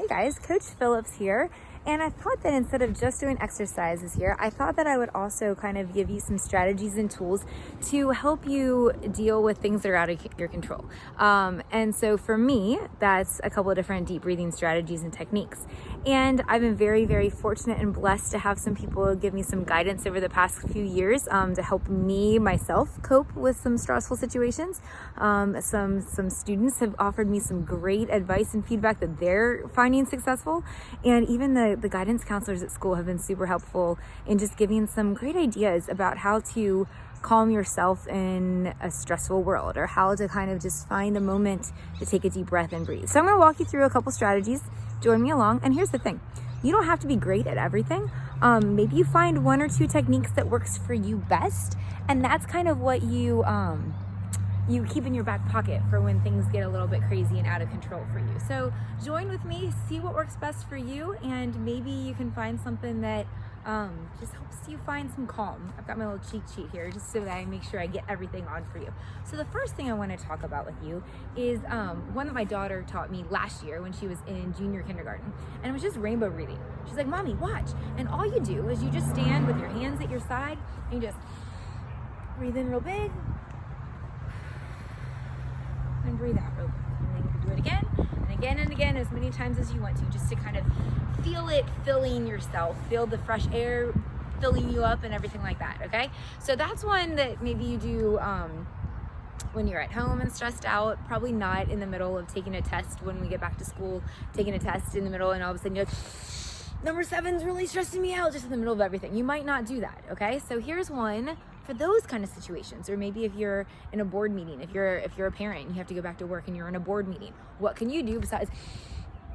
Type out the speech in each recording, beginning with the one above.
Hey guys, Coach Phillips here. And I thought that instead of just doing exercises here, I thought that I would also kind of give you some strategies and tools to help you deal with things that are out of your control. And so for me, that's a couple of different deep breathing strategies and techniques. And I've been very, very fortunate and blessed to have some people give me some guidance over the past few years to help me, myself, cope with some stressful situations. Some students have offered me some great advice and feedback that they're finding successful. And even the guidance counselors at school have been super helpful in just giving some great ideas about how to calm yourself in a stressful world, or how to kind of just find a moment to take a deep breath and breathe. So I'm going to walk you through a couple strategies. Join me along. And here's the thing. You don't have to be great at everything. Maybe you find one or two techniques that works for you best. And that's kind of what you keep in your back pocket for when things get a little bit crazy and out of control for you. So join with me, see what works best for you, and maybe you can find something that just helps you find some calm. I've got my little cheat sheet here just so that I make sure I get everything on for you. So the first thing I want to talk about with you is one that my daughter taught me last year when she was in junior kindergarten, and it was just rainbow breathing. She's like, "Mommy, watch." And all you do is you just stand with your hands at your side and you just breathe in real big and breathe out real quick. And then you can do it again and again and again, as many times as you want to, just to kind of feel it filling yourself, feel the fresh air filling you up and everything like that, okay? So that's one that maybe you do when you're at home and stressed out, probably not in the middle of taking a test when we get back to school, taking a test in the middle and all of a sudden you're like, number 7's really stressing me out, just in the middle of everything. You might not do that, okay? So here's one for those kind of situations. Or maybe if you're in a board meeting, if you're a parent and you have to go back to work and you're in a board meeting, what can you do besides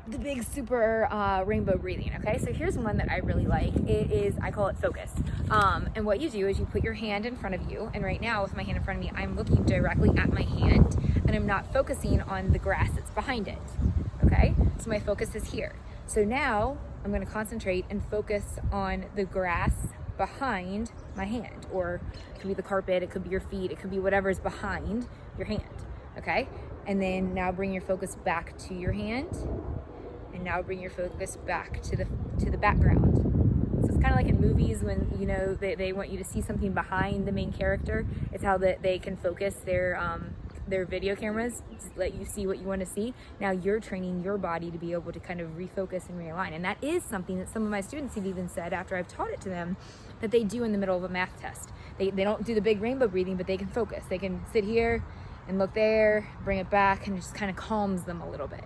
the big super rainbow breathing? Okay, so here's one that I really like. It is, I call it focus. And what you do is you put your hand in front of you, and right now with my hand in front of me, I'm looking directly at my hand and I'm not focusing on the grass that's behind it. Okay, so my focus is here. So now I'm going to concentrate and focus on the grass behind my hand, or it could be the carpet, it could be your feet, it could be whatever is behind your hand. Okay, and then now bring your focus back to your hand, and now bring your focus back to the background. So it's kind of like in movies when they want you to see something behind the main character. It's how that they can focus their video cameras to let you see what you want to see. Now you're training your body to be able to kind of refocus and realign. And that is something that some of my students have even said after I've taught it to them that they do in the middle of a math test. They don't do the big rainbow breathing, but they can focus. They can sit here and look there, bring it back, and it just kind of calms them a little bit.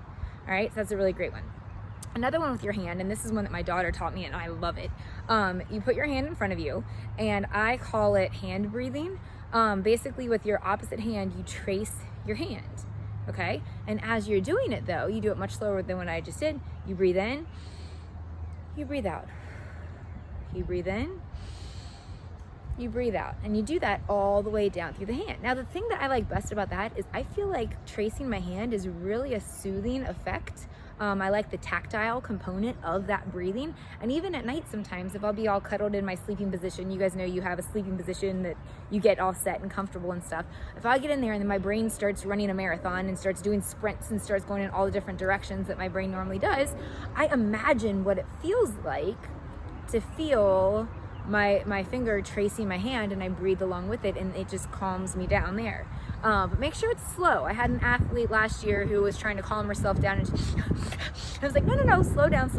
All right, so that's a really great one. Another one with your hand, and this is one that my daughter taught me and I love it. You put your hand in front of you, and I call it hand breathing. Basically with your opposite hand, you trace your hand, okay? And as you're doing it though, you do it much slower than what I just did. You breathe in, you breathe out. You breathe in, you breathe out. And you do that all the way down through the hand. Now the thing that I like best about that is I feel like tracing my hand is really a soothing effect. I like the tactile component of that breathing. And even at night sometimes, if I'll be all cuddled in my sleeping position, you guys know you have a sleeping position that you get all set and comfortable and stuff. If I get in there and then my brain starts running a marathon and starts doing sprints and starts going in all the different directions that my brain normally does, I imagine what it feels like to feel my finger tracing my hand, and I breathe along with it, and it just calms me down there. But make sure it's slow. I had an athlete last year who was trying to calm herself down, and I was like, no, slow down.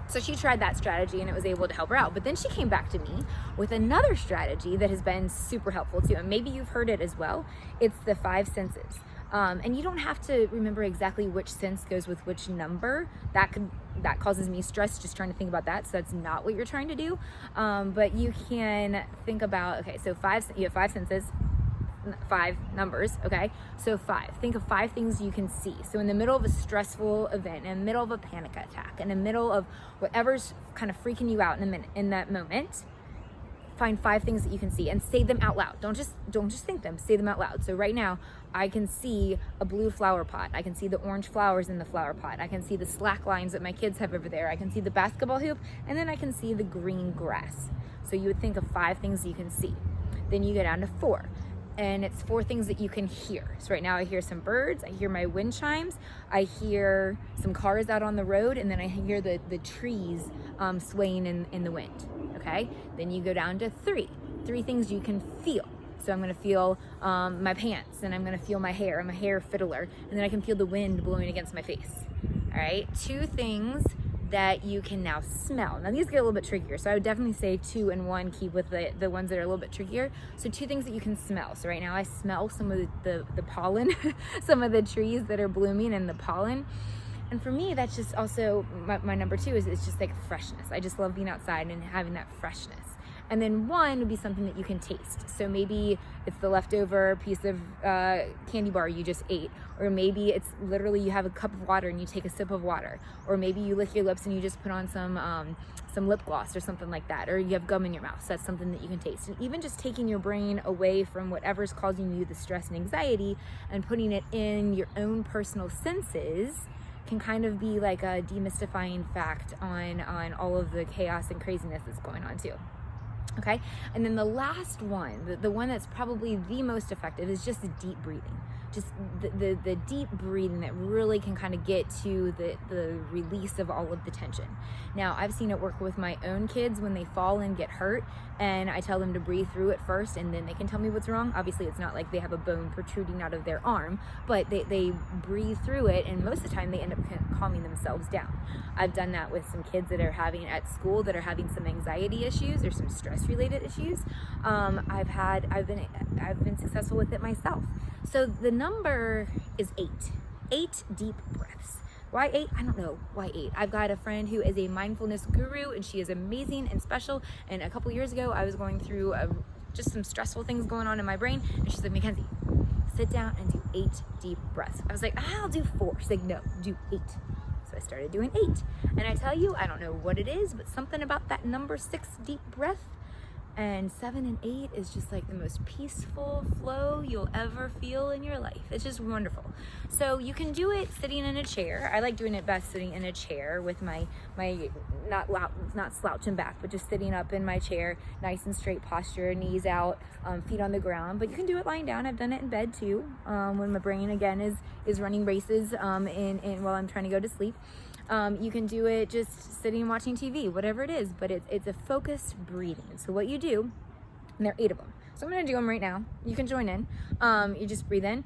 So she tried that strategy and it was able to help her out. But then she came back to me with another strategy that has been super helpful too. And maybe you've heard it as well. It's the 5 senses. And you don't have to remember exactly which sense goes with which number. That causes me stress just trying to think about that. So that's not what you're trying to do. But you can think about, okay, so you have 5 senses, 5 numbers, okay? So 5, think of 5 things you can see. So in the middle of a stressful event, in the middle of a panic attack, in the middle of whatever's kind of freaking you out in that moment, find 5 things that you can see and say them out loud. Don't just think them, say them out loud. So right now, I can see a blue flower pot. I can see the orange flowers in the flower pot. I can see the slack lines that my kids have over there. I can see the basketball hoop, and then I can see the green grass. So you would think of 5 things you can see. Then you go down to 4. And it's 4 things that you can hear. So right now I hear some birds, I hear my wind chimes, I hear some cars out on the road, and then I hear the trees swaying in the wind, okay? Then you go down to 3 things you can feel. So I'm gonna feel my pants, and I'm gonna feel my hair. I'm a hair fiddler. And then I can feel the wind blowing against my face, all right? 2 things that you can now smell. Now these get a little bit trickier, so I would definitely say 2 and 1, keep with the ones that are a little bit trickier. So 2 things that you can smell. So right now I smell some of the pollen, some of the trees that are blooming and the pollen. And for me, that's just also my number 2 is it's just like freshness. I just love being outside and having that freshness. And then 1 would be something that you can taste. So maybe it's the leftover piece of candy bar you just ate. Or maybe it's literally you have a cup of water and you take a sip of water. Or maybe you lick your lips and you just put on some lip gloss or something like that. Or you have gum in your mouth. So that's something that you can taste. And even just taking your brain away from whatever's causing you the stress and anxiety and putting it in your own personal senses can kind of be like a demystifying fact on all of the chaos and craziness that's going on too. Okay, and then the last one, the one that's probably the most effective, is just deep breathing. Just the deep breathing that really can kind of get to the release of all of the tension. Now, I've seen it work with my own kids when they fall and get hurt, and I tell them to breathe through it first, and then they can tell me what's wrong. Obviously, it's not like they have a bone protruding out of their arm, but they breathe through it, and most of the time they end up calming themselves down. I've done that with some kids that are having at school that are having some anxiety issues or some stress-related issues. I've been successful with it myself. So the number is 8. 8 deep breaths. Why 8? I don't know why 8. I've got a friend who is a mindfulness guru, and she is amazing and special. And a couple years ago, I was going through just some stressful things going on in my brain. And she's like, Mackenzie, sit down and do 8 deep breaths. I was like, I'll do 4. She's like, no, do 8. So I started doing 8. And I tell you, I don't know what it is, but something about that number 6 deep breath. And 7 and 8 is just like the most peaceful flow you'll ever feel in your life. It's just wonderful. So you can do it sitting in a chair. I like doing it best sitting in a chair with my not slouching back, but just sitting up in my chair, nice and straight posture, knees out, feet on the ground. But you can do it lying down. I've done it in bed too, when my brain again is running races while I'm trying to go to sleep. You can do it just sitting and watching TV, whatever it is, but it's a focused breathing. So what you do, and there are 8 of them. So I'm going to do them right now. You can join in. You just breathe in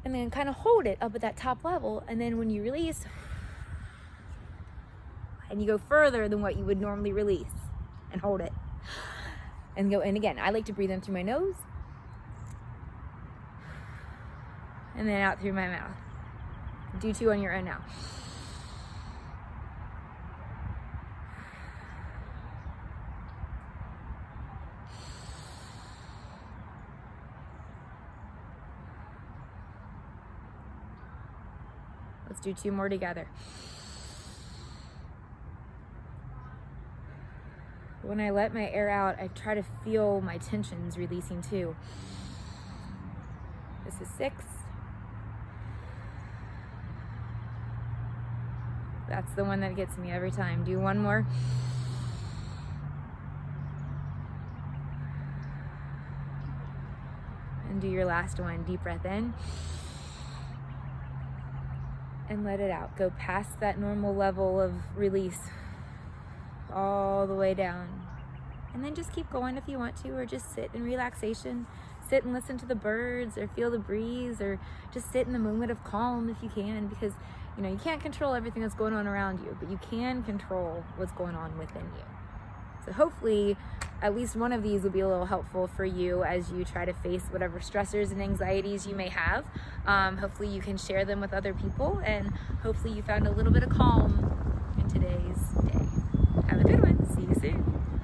and then kind of hold it up at that top level. And then when you release, and you go further than what you would normally release and hold it and go in again. I like to breathe in through my nose and then out through my mouth. Do 2 on your own now. Let's do 2 more together. When I let my air out, I try to feel my tensions releasing too. This is 6. That's the one that gets me every time. Do 1 more. And do your last one. Deep breath in. And let it out. Go past that normal level of release. All the way down. And then just keep going if you want to, or just sit in relaxation. Sit and listen to the birds, or feel the breeze, or just sit in the moment of calm if you can, because you can't control everything that's going on around you, but you can control what's going on within you. So hopefully at least one of these will be a little helpful for you as you try to face whatever stressors and anxieties you may have. Hopefully you can share them with other people, and hopefully you found a little bit of calm in today's day. Have a good one. See you soon.